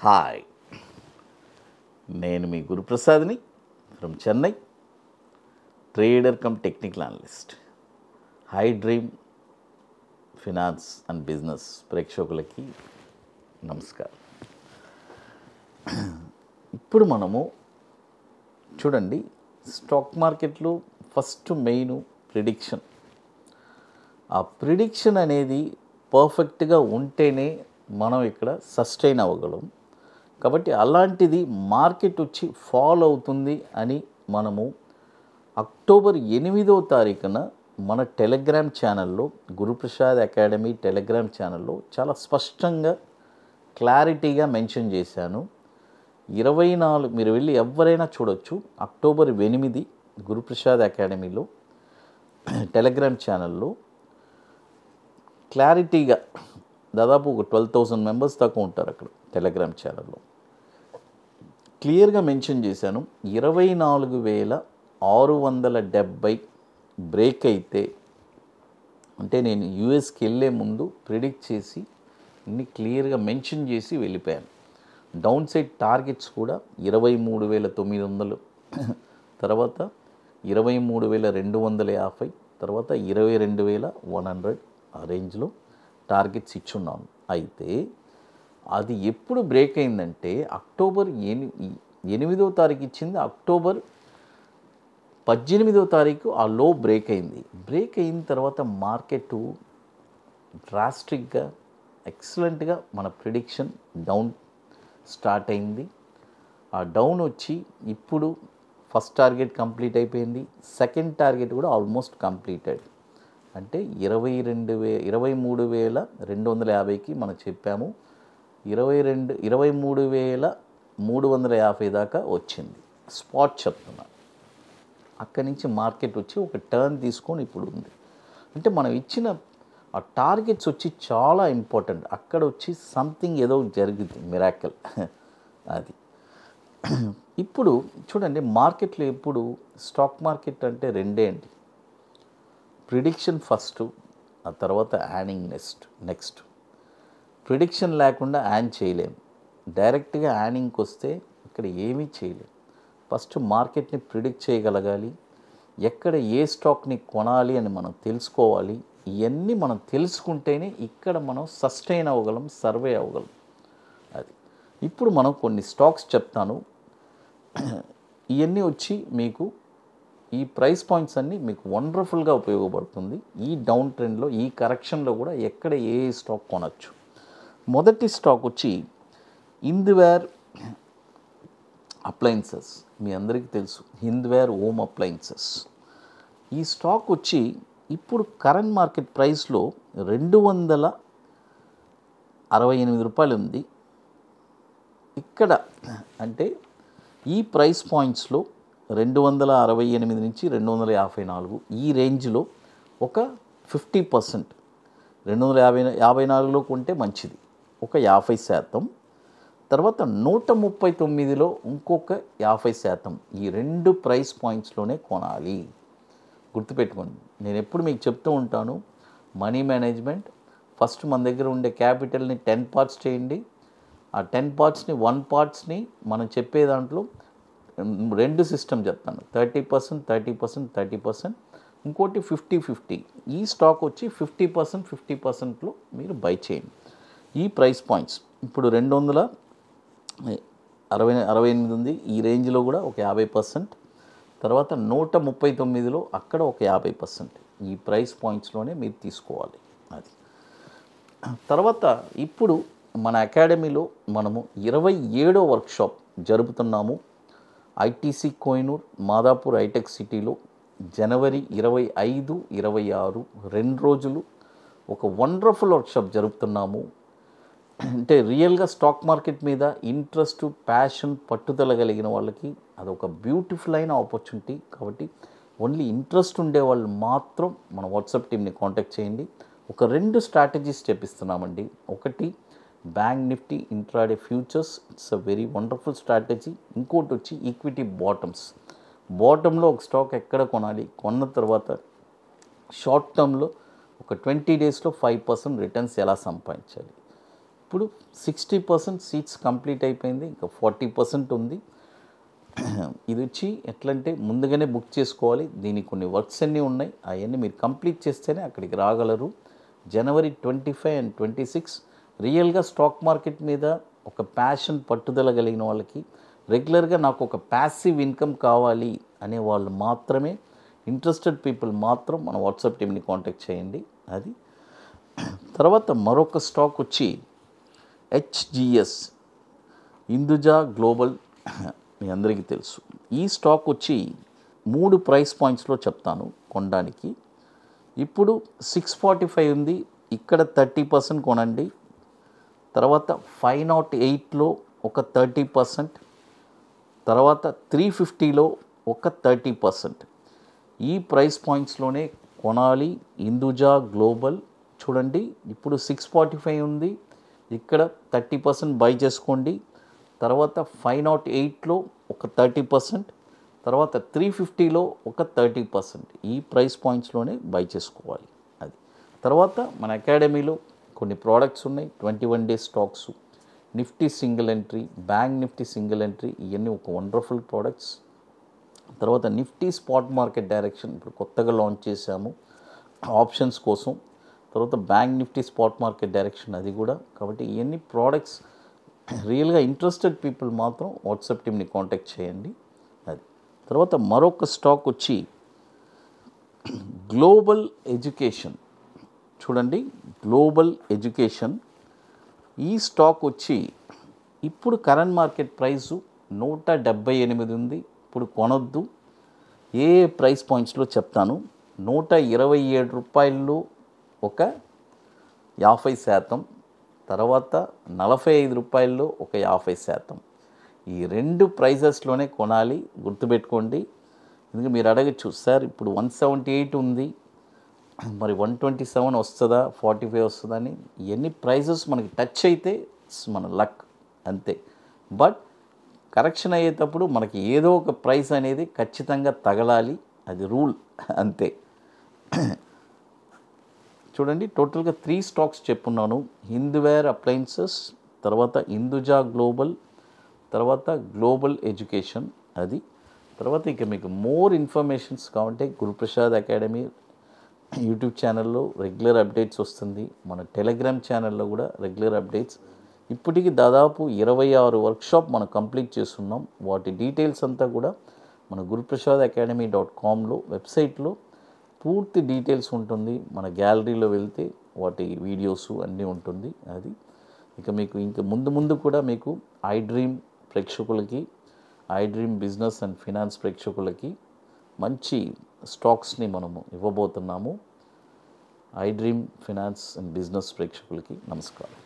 Hi, నేను మీ గురుప్రసాద్ని from Chennai, trader cum technical analyst. Hi dream finance and business ప్రేక్షకులకి నమస్కారం. ఇప్పుడు మనము చూడండి, స్టాక్ మార్కెట్లో ఫస్ట్ మెయిన్ ప్రిడిక్షన్. ఆ ప్రిడిక్షన్ అనేది పర్ఫెక్ట్గా ఉంటేనే మనం ఇక్కడ సస్టైన్ అవ్వగలం. కాబట్టి అలాంటిది మార్కెట్ వచ్చి ఫాల్ అవుతుంది అని మనము అక్టోబర్ 8వ తారీఖున మన టెలిగ్రామ్ ఛానల్లో, గురుప్రసాద్ అకాడమీ టెలిగ్రామ్ ఛానల్లో చాలా స్పష్టంగా క్లారిటీగా మెన్షన్ చేశాను. 24 మీరు వెళ్ళి ఎవరైనా చూడొచ్చు. అక్టోబర్ 8 గురుప్రసాద్ అకాడమీలో టెలిగ్రామ్ ఛానల్లో క్లారిటీగా దాదాపు ఒక 12,000 మెంబర్స్ దాకా ఉంటారు అక్కడ టెలిగ్రామ్ ఛానల్లో. క్లియర్గా మెన్షన్ చేశాను, 24,670 బ్రేక్ అయితే, అంటే నేను యూఎస్కి వెళ్ళే ముందు ప్రిడిక్ట్ చేసి అన్ని క్లియర్గా మెన్షన్ చేసి వెళ్ళిపోయాను. డౌన్ సైడ్ టార్గెట్స్ కూడా 23,900, తర్వాత 23,250, తర్వాత 22,100 ఆ రేంజ్లో టార్గెట్స్ ఇచ్చున్నాను. అయితే అది ఎప్పుడు బ్రేక్ అయిందంటే అక్టోబర్ 8వ తారీఖు ఇచ్చింది, అక్టోబర్ 18వ తారీఖు ఆ లో బ్రేక్ అయింది. బ్రేక్ అయిన తర్వాత మార్కెట్ డ్రాస్టిక్గా ఎక్సలెంట్గా మన ప్రిడిక్షన్ డౌన్ స్టార్ట్ అయింది. ఆ డౌన్ వచ్చి ఇప్పుడు ఫస్ట్ టార్గెట్ కంప్లీట్ అయిపోయింది, సెకండ్ టార్గెట్ కూడా ఆల్మోస్ట్ కంప్లీటెడ్. అంటే 23,250కి మనం చెప్పాము, 23,350 దాకా వచ్చింది. స్పాట్ చెప్తున్నా. అక్కడి నుంచి మార్కెట్ వచ్చి ఒక టర్న్ తీసుకొని ఇప్పుడు ఉంది. అంటే మనం ఇచ్చిన ఆ టార్గెట్స్ వచ్చి చాలా ఇంపార్టెంట్. అక్కడ వచ్చి సంథింగ్ ఏదో జరిగింది, మిరాకిల్ అది. ఇప్పుడు చూడండి, మార్కెట్లో ఎప్పుడు స్టాక్ మార్కెట్ అంటే రెండే అండి, ప్రిడిక్షన్ ఫస్ట్, ఆ తర్వాత యానింగ్ నెక్స్ట్. ప్రిడిక్షన్ లేకుండా యాన్ చేయలేము. డైరెక్ట్గా యానింగ్కి వస్తే ఇక్కడ ఏమీ చేయలేము. ఫస్ట్ మార్కెట్ని ప్రిడిక్ట్ చేయగలగాలి, ఎక్కడ ఏ స్టాక్ని కొనాలి అని మనం తెలుసుకోవాలి. ఇవన్నీ మనం తెలుసుకుంటేనే ఇక్కడ మనం సస్టైన్ అవ్వగలం, సర్వే అవ్వగలం. అది ఇప్పుడు మనం కొన్ని స్టాక్స్ చెప్తాను. ఇవన్నీ వచ్చి మీకు ఈ ప్రైస్ పాయింట్స్ అన్నీ మీకు వండర్ఫుల్గా ఉపయోగపడుతుంది. ఈ డౌన్ ట్రెండ్లో, ఈ కరెక్షన్లో కూడా ఎక్కడ ఏ స్టాక్ కొనచ్చు. మొదటి స్టాక్ వచ్చి హింద్వేర్ అప్లయన్సెస్. మీ అందరికీ తెలుసు హింద్వేర్ హోమ్ అప్లయన్సెస్. ఈ స్టాక్ వచ్చి ఇప్పుడు కరెంట్ మార్కెట్ ప్రైస్లో 268 రూపాయలు ఉంది. ఇక్కడ అంటే ఈ ప్రైస్ పాయింట్స్లో 268 నుంచి 254 ఈ రేంజ్లో ఒక 50%, 254లో కొంటే మంచిది, ఒక 50%. తర్వాత 139లో ఇంకొక 50%. ఈ రెండు ప్రైస్ పాయింట్స్లోనే కొనాలి. గుర్తుపెట్టుకోండి, నేను ఎప్పుడు మీకు చెప్తూ ఉంటాను, మనీ మేనేజ్మెంట్ ఫస్ట్ మన దగ్గర ఉండే క్యాపిటల్ని 10 పార్ట్స్ చేయండి. ఆ 10 పార్ట్స్ని 1 పార్ట్స్ని మనం చెప్పే దాంట్లో రెండు సిస్టమ్ చెప్తాను, 30%, 30%, 30%, ఇంకోటి 50-50. ఈ స్టాక్ వచ్చి 50%లో మీరు బై చేయండి. ఈ ప్రైస్ పాయింట్స్ ఇప్పుడు 268 ఉంది, ఈ రేంజ్లో కూడా ఒక 50%. తర్వాత 139లో అక్కడ ఒక 50%. ఈ ప్రైస్ పాయింట్స్లోనే మీరు తీసుకోవాలి. అది తర్వాత ఇప్పుడు మన అకాడమీలో మనము 27వ వర్క్షాప్ జరుపుతున్నాము. ఐటీసీ కోహినూర్, మాదాపూర్ హైటెక్ సిటీలో జనవరి 25, 26 2 రోజులు ఒక వండర్ఫుల్ వర్క్షాప్ జరుపుతున్నాము. అంటే రియల్గా స్టాక్ మార్కెట్ మీద ఇంట్రెస్ట్, ప్యాషన్, పట్టుదల కలిగిన వాళ్ళకి అదొక బ్యూటిఫుల్ అయిన ఆపర్చునిటీ. కాబట్టి ఓన్లీ ఇంట్రెస్ట్ ఉండే వాళ్ళు మాత్రం మన వాట్సాప్ టీమ్ని కాంటాక్ట్ చేయండి. ఒక 2 స్ట్రాటజీస్ చెప్పిస్తున్నామండి. ఒకటి bank Nifty intraday futures, it's a very wonderful strategy. ఇంకోటి వచ్చి ఈక్విటీ బాటంలో ఒక స్టాక్ ఎక్కడ కొనాలి, కొన్న తర్వాత షార్ట్ టర్మ్లో ఒక 20 డేస్లో 5% రిటర్న్స్ ఎలా సంపాదించాలి. ఇప్పుడు 60% సీట్స్ కంప్లీట్ అయిపోయింది, ఇంకా 40% ఉంది. ఇది వచ్చి ఎట్లంటే ముందుగానే బుక్ చేసుకోవాలి. దీనికి కొన్ని వర్క్స్ అన్నీ ఉన్నాయి, అవన్నీ మీరు కంప్లీట్ చేస్తేనే అక్కడికి రాగలరు. January 25 and 26 రియల్గా స్టాక్ మార్కెట్ మీద ఒక ప్యాషన్ పట్టుదల కలిగిన వాళ్ళకి, రెగ్యులర్గా నాకు ఒక ప్యాసివ్ ఇన్కమ్ కావాలి అనే వాళ్ళు మాత్రమే, ఇంట్రెస్టెడ్ పీపుల్ మాత్రం మన వాట్సాప్ టీమ్ని కాంటాక్ట్ చేయండి. అది తర్వాత మరొక స్టాక్ వచ్చి హెచ్జిఎస్, హిందూజా గ్లోబల్, మీ అందరికీ తెలుసు. ఈ స్టాక్ వచ్చి 3 ప్రైస్ పాయింట్స్లో చెప్తాను కొనడానికి. ఇప్పుడు 645 ఉంది, ఇక్కడ 30% కొనండి. తర్వాత 508లో ఒక 30%, తర్వాత 350లో ఒక 30%. ఈ ప్రైస్ పాయింట్స్లోనే కొనాలి. హిందూజా గ్లోబల్ చూడండి, ఇప్పుడు 645 ఉంది, ఇక్కడ 30% బై చేసుకోండి. తర్వాత 508లో ఒక 30%, తర్వాత 350లో ఒక 30%. ఈ ప్రైస్ పాయింట్స్లోనే బై చేసుకోవాలి. అది తర్వాత మన అకాడమీలో కొన్ని ప్రోడక్ట్స్ ఉన్నాయి, 21 days stocks, Nifty single entry, bank Nifty single entry, ఇవన్నీ ఒక వండర్ఫుల్ ప్రోడక్ట్స్. తర్వాత నిఫ్టీ స్పాట్ మార్కెట్ డైరెక్షన్ ఇప్పుడు కొత్తగా లాంచ్ చేశాము ఆప్షన్స్ కోసం. తర్వాత bank Nifty spot market direction అది కూడా. కాబట్టి ఇవన్నీ ప్రోడక్ట్స్ రియల్గా ఇంట్రెస్టెడ్ పీపుల్ మాత్రం వాట్సాప్ టీమ్ని కాంటాక్ట్ చేయండి. అది తర్వాత మరొక స్టాక్ వచ్చి గ్లోబల్ ఎడ్యుకేషన్. చూడండి, గ్లోబల్ ఎడ్యుకేషన్ ఈ స్టాక్ వచ్చి ఇప్పుడు కరెంట్ మార్కెట్ ప్రైసు 178 ఉంది. ఇప్పుడు కొనొద్దు. ఏ ప్రైస్ పాయింట్స్లో చెప్తాను. 127 రూపాయల్లో ఒక 50%, తర్వాత 45 రూపాయల్లో ఒక 50%. ఈ 2 ప్రైజెస్లోనే కొనాలి, గుర్తుపెట్టుకోండి. ఎందుకంటే మీరు అడగచ్చు, సార్ ఇప్పుడు 178 ఉంది, మరి 127 వస్తుందా, 45 వస్తుందా అని. ఇవన్నీ ప్రైజెస్ మనకి టచ్ అయితే మన లక్ అంతే. బట్ కరెక్షన్ అయ్యేటప్పుడు మనకి ఏదో ఒక ప్రైస్ అనేది ఖచ్చితంగా తగలాలి, అది రూల్ అంతే. చూడండి, టోటల్గా 3 స్టాక్స్ చెప్పున్నాను. హిందూవేర్ అప్లయన్సెస్, తర్వాత హిందూజా గ్లోబల్, తర్వాత గ్లోబల్ ఎడ్యుకేషన్. అది తర్వాత ఇక మీకు మోర్ ఇన్ఫర్మేషన్స్ కావాలంటే గురుప్రసాద్ అకాడమీ యూట్యూబ్ ఛానల్లో రెగ్యులర్ అప్డేట్స్ వస్తుంది. మన టెలిగ్రామ్ ఛానల్లో కూడా రెగ్యులర్ అప్డేట్స్. ఇప్పటికి దాదాపు 26 వర్క్షాప్ మనం కంప్లీట్ చేస్తున్నాం. వాటి డీటెయిల్స్ అంతా కూడా మన guruprasadacademy.comలో వెబ్సైట్లో పూర్తి డీటెయిల్స్ ఉంటుంది. మన గ్యాలరీలో వెళ్తే వాటి వీడియోస్ అన్నీ ఉంటుంది. అది ఇక మీకు ముందు కూడా మీకు iDream ప్రేక్షకులకి, iDream బిజినెస్ అండ్ ఫినాన్స్ ప్రేక్షకులకి మంచి స్టాక్స్ని మనము ఇవ్వబోతున్నాము. iDream ఫినాన్స్ అండ్ బిజినెస్ ప్రేక్షకులకి నమస్కారం.